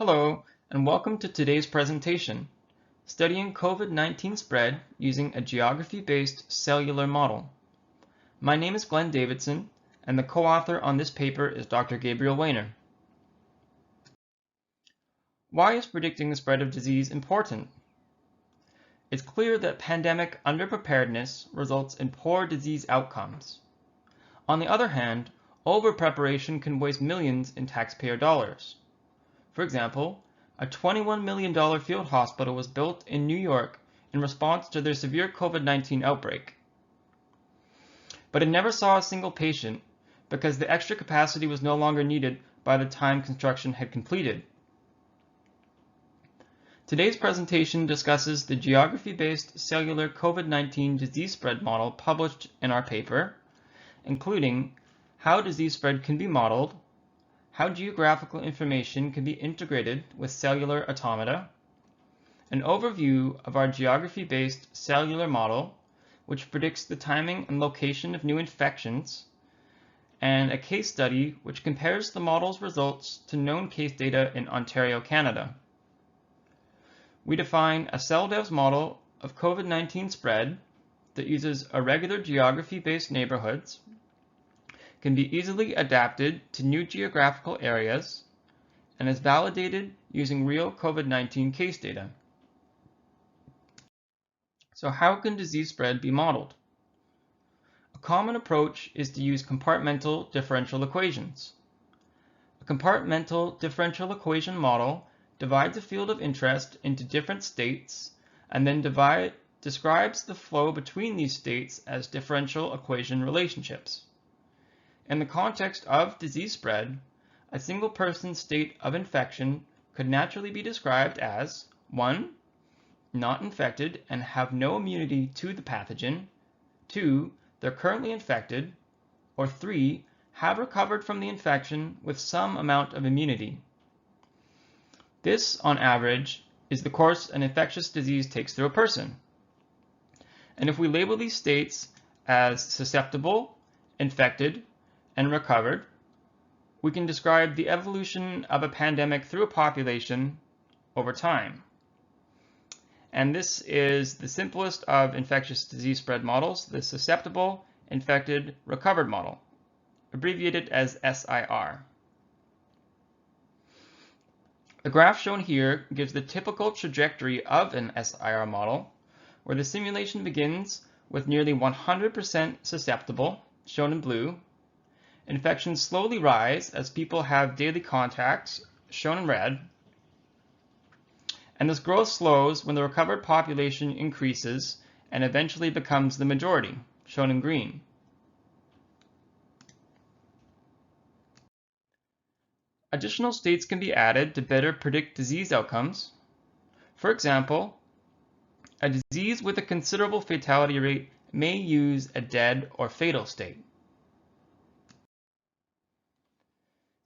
Hello, and welcome to today's presentation, Studying COVID-19 Spread Using a Geography-Based Cellular Model. My name is Glenn Davidson, and the co-author on this paper is Dr. Gabriel Weiner. Why is predicting the spread of disease important? It's clear that pandemic underpreparedness results in poor disease outcomes. On the other hand, over-preparation can waste millions in taxpayer dollars. For example, a $21 million field hospital was built in New York in response to their severe COVID-19 outbreak. But it never saw a single patient because the extra capacity was no longer needed by the time construction had completed. Today's presentation discusses the geography-based cellular COVID-19 disease spread model published in our paper, including how disease spread can be modeled, how geographical information can be integrated with cellular automata, an overview of our geography-based cellular model, which predicts the timing and location of new infections, and a case study which compares the model's results to known case data in Ontario, Canada. We define a CellDevs model of COVID-19 spread that uses irregular geography-based neighborhoods, can be easily adapted to new geographical areas, and is validated using real COVID-19 case data. So how can disease spread be modeled? A common approach is to use compartmental differential equations. A compartmental differential equation model divides a field of interest into different states and then describes the flow between these states as differential equation relationships. In the context of disease spread, a single person's state of infection could naturally be described as 1. Not infected and have no immunity to the pathogen, 2. They're currently infected, or 3. Have recovered from the infection with some amount of immunity. This, on average, is the course an infectious disease takes through a person. And if we label these states as susceptible, infected, and recovered, we can describe the evolution of a pandemic through a population over time. And this is the simplest of infectious disease spread models, the susceptible, infected, recovered model, abbreviated as SIR. The graph shown here gives the typical trajectory of an SIR model, where the simulation begins with nearly 100% susceptible, shown in blue. Infections slowly rise as people have daily contacts, shown in red, and this growth slows when the recovered population increases and eventually becomes the majority, shown in green. Additional states can be added to better predict disease outcomes. For example, a disease with a considerable fatality rate may use a dead or fatal state.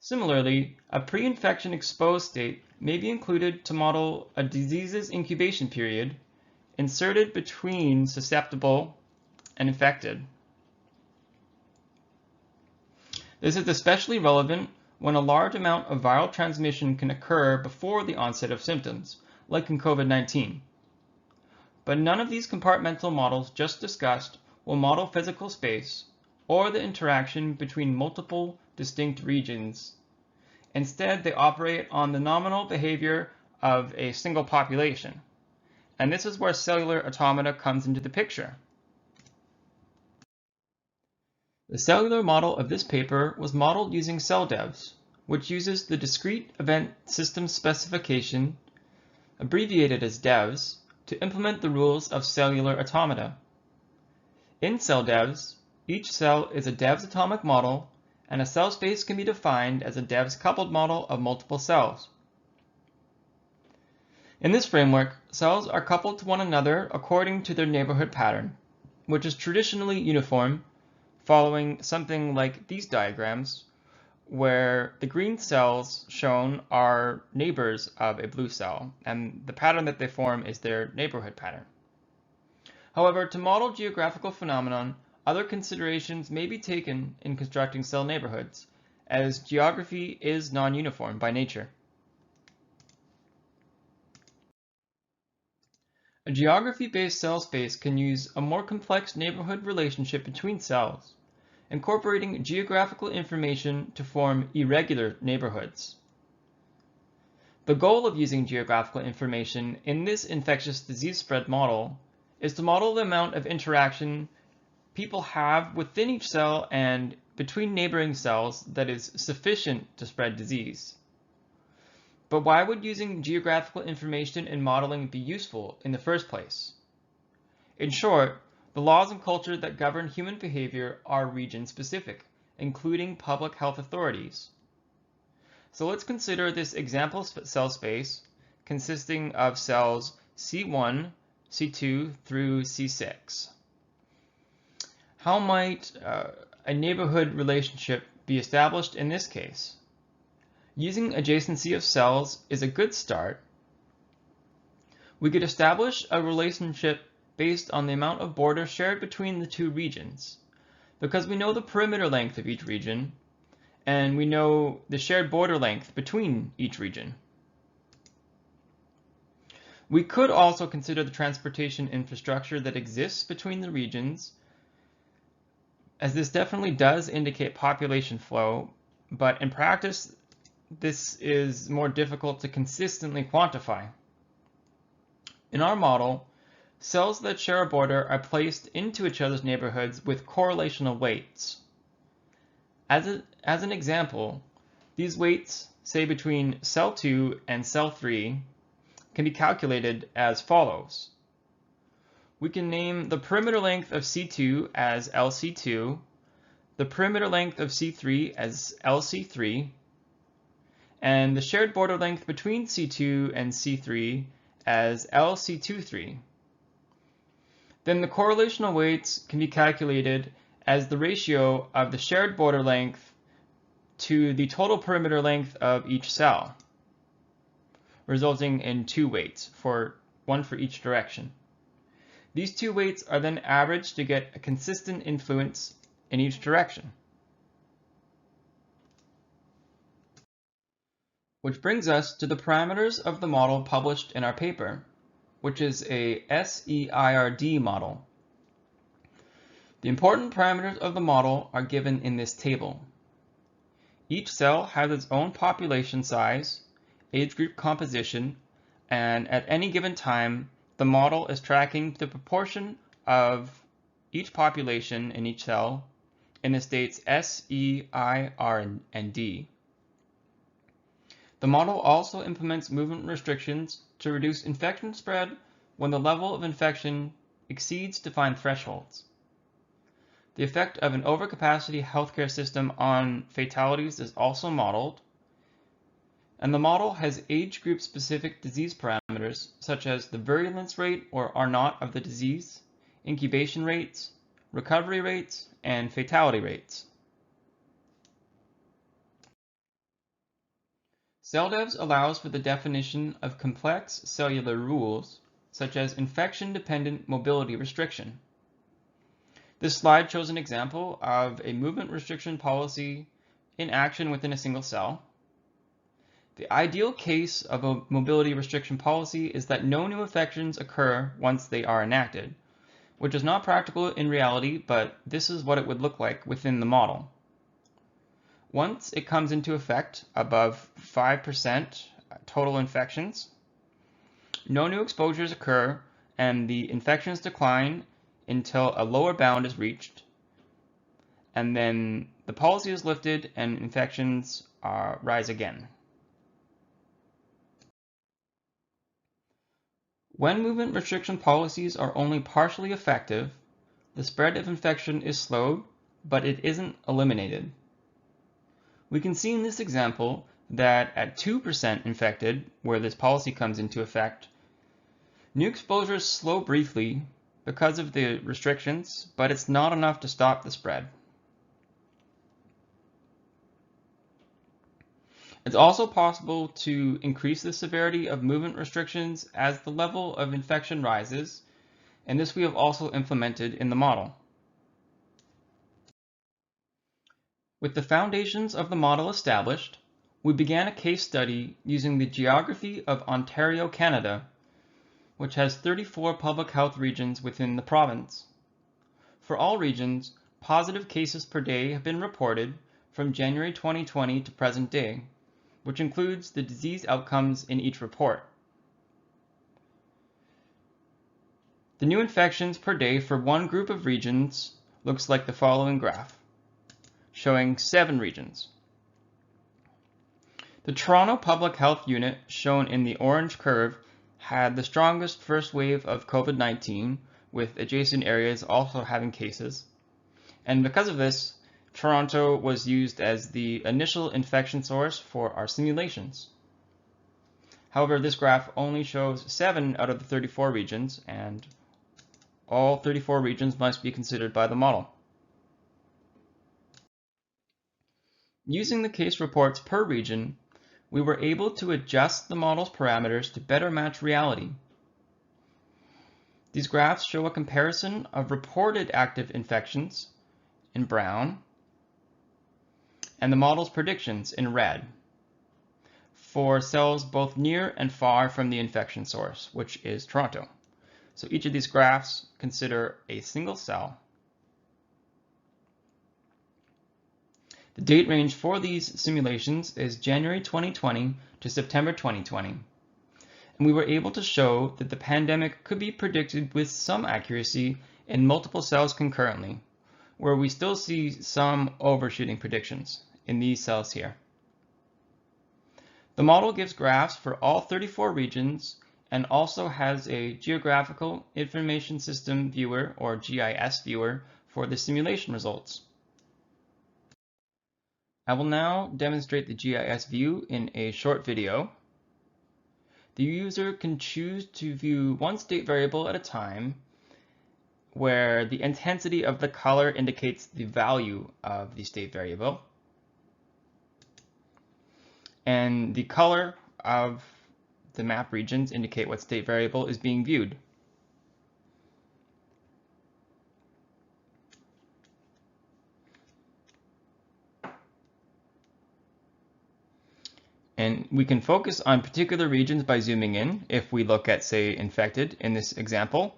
Similarly, a pre-infection exposed state may be included to model a disease's incubation period inserted between susceptible and infected. This is especially relevant when a large amount of viral transmission can occur before the onset of symptoms, like in COVID-19. But none of these compartmental models just discussed will model physical space or the interaction between multiple distinct regions. Instead, they operate on the nominal behavior of a single population. And this is where cellular automata comes into the picture. The cellular model of this paper was modeled using CellDevs, which uses the discrete event system specification, abbreviated as DEVS, to implement the rules of cellular automata. In CellDevs, each cell is a DEVS atomic model, and a cell space can be defined as a DEVS coupled model of multiple cells. In this framework, cells are coupled to one another according to their neighborhood pattern, which is traditionally uniform, following something like these diagrams, where the green cells shown are neighbors of a blue cell, and the pattern that they form is their neighborhood pattern. However, to model geographical phenomenon, other considerations may be taken in constructing cell neighborhoods, as geography is non-uniform by nature. A geography-based cell space can use a more complex neighborhood relationship between cells, incorporating geographical information to form irregular neighborhoods. The goal of using geographical information in this infectious disease spread model is to model the amount of interaction people have within each cell and between neighboring cells that is sufficient to spread disease. But why would using geographical information in modeling be useful in the first place? In short, the laws and culture that govern human behavior are region-specific, including public health authorities. So let's consider this example cell space consisting of cells C1, C2 through C6. How might a neighborhood relationship be established in this case? Using adjacency of cells is a good start. We could establish a relationship based on the amount of border shared between the two regions, because we know the perimeter length of each region, and we know the shared border length between each region. We could also consider the transportation infrastructure that exists between the regions, as this definitely does indicate population flow, but in practice, this is more difficult to consistently quantify. In our model, cells that share a border are placed into each other's neighborhoods with correlational weights. As an example, these weights, say between cell 2 and cell 3, can be calculated as follows. We can name the perimeter length of C2 as LC2, the perimeter length of C3 as LC3, and the shared border length between C2 and C3 as LC23. Then the correlational weights can be calculated as the ratio of the shared border length to the total perimeter length of each cell, resulting in two weights, one for each direction. These two weights are then averaged to get a consistent influence in each direction. Which brings us to the parameters of the model published in our paper, which is a SEIRD model. The important parameters of the model are given in this table. Each cell has its own population size, age group composition, and at any given time, the model is tracking the proportion of each population in each cell in the states S, E, I, R, and D. The model also implements movement restrictions to reduce infection spread when the level of infection exceeds defined thresholds. The effect of an overcapacity healthcare system on fatalities is also modeled, and the model has age group specific disease parameters such as the virulence rate or R naught of the disease, incubation rates, recovery rates, and fatality rates. CellDevs allows for the definition of complex cellular rules, such as infection-dependent mobility restriction. This slide shows an example of a movement restriction policy in action within a single cell. The ideal case of a mobility restriction policy is that no new infections occur once they are enacted, which is not practical in reality, but this is what it would look like within the model. Once it comes into effect above 5% total infections, no new exposures occur and the infections decline until a lower bound is reached, and then the policy is lifted and infections rise again. When movement restriction policies are only partially effective, the spread of infection is slowed, but it isn't eliminated. We can see in this example that at 2% infected, where this policy comes into effect, new exposures slow briefly because of the restrictions, but it's not enough to stop the spread. It's also possible to increase the severity of movement restrictions as the level of infection rises, and this we have also implemented in the model. With the foundations of the model established, we began a case study using the geography of Ontario, Canada, which has 34 public health regions within the province. For all regions, positive cases per day have been reported from January 2020 to present day, which includes the disease outcomes in each report. The new infections per day for one group of regions looks like the following graph, showing 7 regions. The Toronto Public Health Unit, shown in the orange curve, had the strongest first wave of COVID-19, with adjacent areas also having cases. And because of this, Toronto was used as the initial infection source for our simulations. However, this graph only shows 7 out of the 34 regions, and all 34 regions must be considered by the model. Using the case reports per region, we were able to adjust the model's parameters to better match reality. These graphs show a comparison of reported active infections in brown and the model's predictions in red for cells both near and far from the infection source, which is Toronto. So each of these graphs consider a single cell. The date range for these simulations is January 2020 to September 2020. And we were able to show that the pandemic could be predicted with some accuracy in multiple cells concurrently, where we still see some overshooting predictions in these cells here. The model gives graphs for all 34 regions and also has a Geographical Information System Viewer, or GIS Viewer, for the simulation results. I will now demonstrate the GIS view in a short video. The user can choose to view one state variable at a time, where the intensity of the color indicates the value of the state variable, and the color of the map regions indicate what state variable is being viewed. And we can focus on particular regions by zooming in if we look at, say, infected in this example.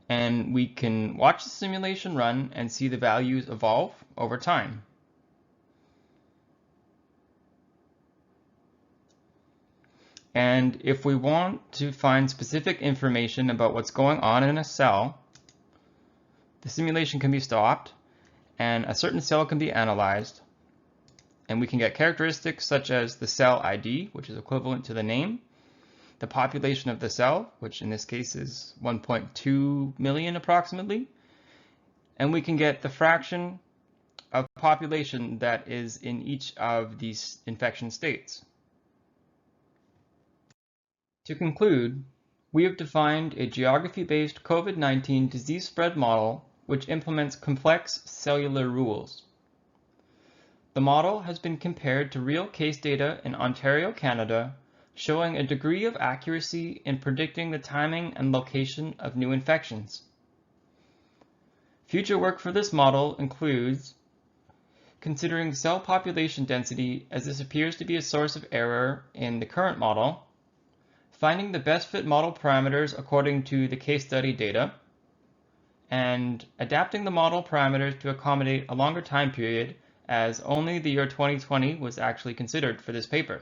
And we can watch the simulation run and see the values evolve over time. And if we want to find specific information about what's going on in a cell, the simulation can be stopped and a certain cell can be analyzed. And we can get characteristics such as the cell ID, which is equivalent to the name, the population of the cell, which in this case is 1.2 million approximately, and we can get the fraction of population that is in each of these infection states. To conclude, we have defined a geography-based COVID-19 disease spread model which implements complex cellular rules. The model has been compared to real case data in Ontario, Canada, showing a degree of accuracy in predicting the timing and location of new infections. Future work for this model includes considering cell population density, as this appears to be a source of error in the current model, finding the best fit model parameters according to the case study data, and adapting the model parameters to accommodate a longer time period, as only the year 2020 was actually considered for this paper.